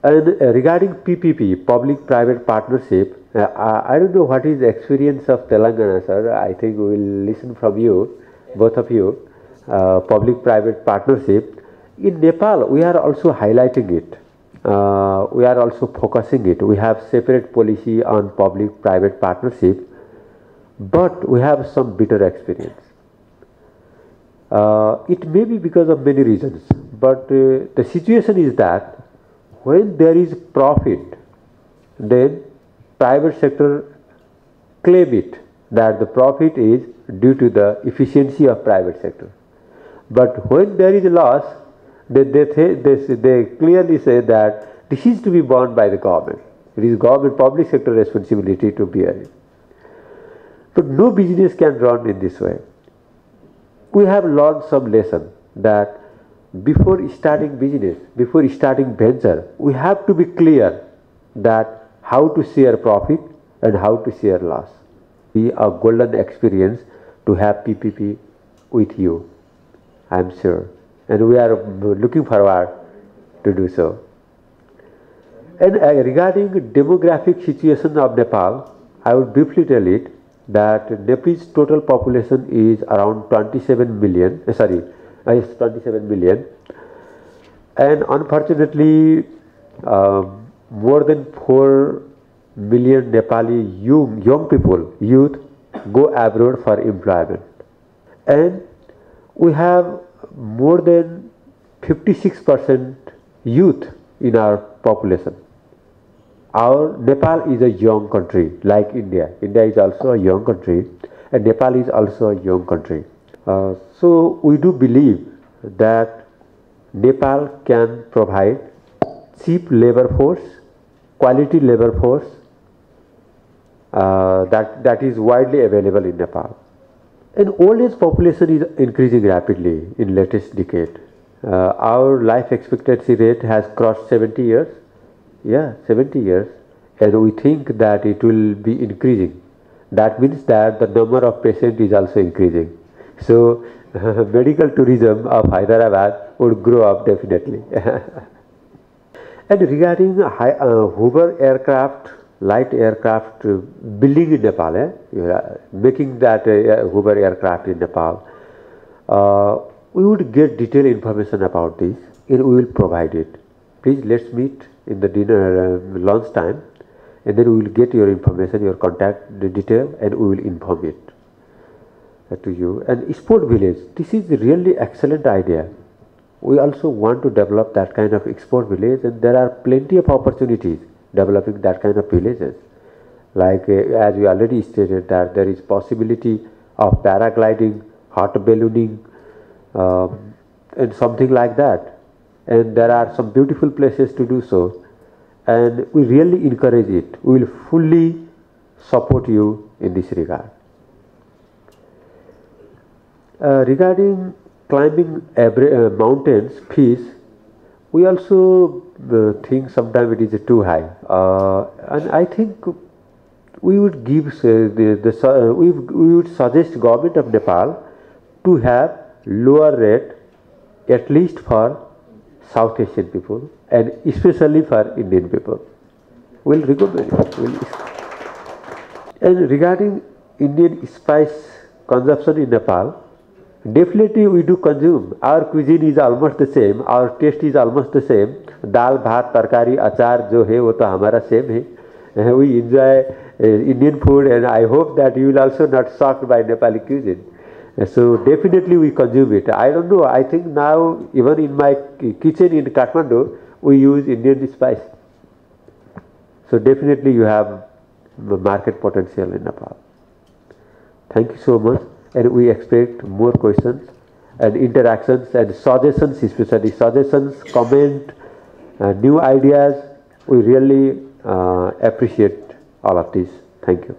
And regarding PPP, public-private partnership, I don't know what is the experience of Telangana, sir. I think we will listen from you, both of you. Public-private partnership. In Nepal, we are also highlighting it. We are also focusing it. We have separate policy on public-private partnership, but we have some bitter experience. It may be because of many reasons, but the situation is that when there is profit, then private sector claim it that the profit is due to the efficiency of private sector. But when there is a loss, they clearly say that this is to be borne by the government. It is government public sector responsibility to bear it. But no business can run in this way. We have learned some lesson that before starting business, before starting venture, we have to be clear that how to share profit and how to share loss. Be a golden experience to have PPP with you, I am sure, and we are looking forward to do so. And regarding demographic situation of Nepal, I would briefly tell it that Nepal's total population is around 27 million. 27 million, and unfortunately more than 4 million Nepali young people, youth, go abroad for employment, and we have more than 56% youth in our population. Our Nepal is a young country like India. India is also a young country, and Nepal is also a young country. So we do believe that Nepal can provide cheap labor force, quality labor force that is widely available in Nepal. And old age population is increasing rapidly in latest decade. Our life expectancy rate has crossed 70 years. Yeah, 70 years, and we think that it will be increasing. That means that the number of patients is also increasing. So medical tourism of Hyderabad would grow up definitely. And regarding Hoover aircraft, light aircraft building in Nepal, making that Hoover aircraft in Nepal, we would get detailed information about this and we will provide it. Please let's meet in the dinner lunch time, and then we will get your information, your contact detail, and we will inform it to you. And sport village, this is really excellent idea. We also want to develop that kind of export village, and there are plenty of opportunities developing that kind of villages. Like as we already stated that there is possibility of paragliding, hot ballooning, and something like that. And there are some beautiful places to do so, and we really encourage it. We will fully support you in this regard. Regarding climbing mountains fees, we also think sometimes it is too high, and I think we would give we would suggest government of Nepal to have lower rate, at least for South Asian people and especially for Indian people. We'll recommend it. And regarding Indian spice consumption in Nepal, definitely we do consume. Our cuisine is almost the same. Our taste is almost the same. Dal, bhat, tarkari, achar जो है वो तो हमारा same है. We enjoy Indian food, and I hope that you will also not shocked by Nepali cuisine. So definitely we consume it. I don't know. I think now even in my kitchen in Kathmandu we use Indian spice. So definitely you have market potential in Nepal. Thank you so much, and we expect more questions and interactions and suggestions, especially suggestions, comment, new ideas. We really appreciate all of this. Thank you.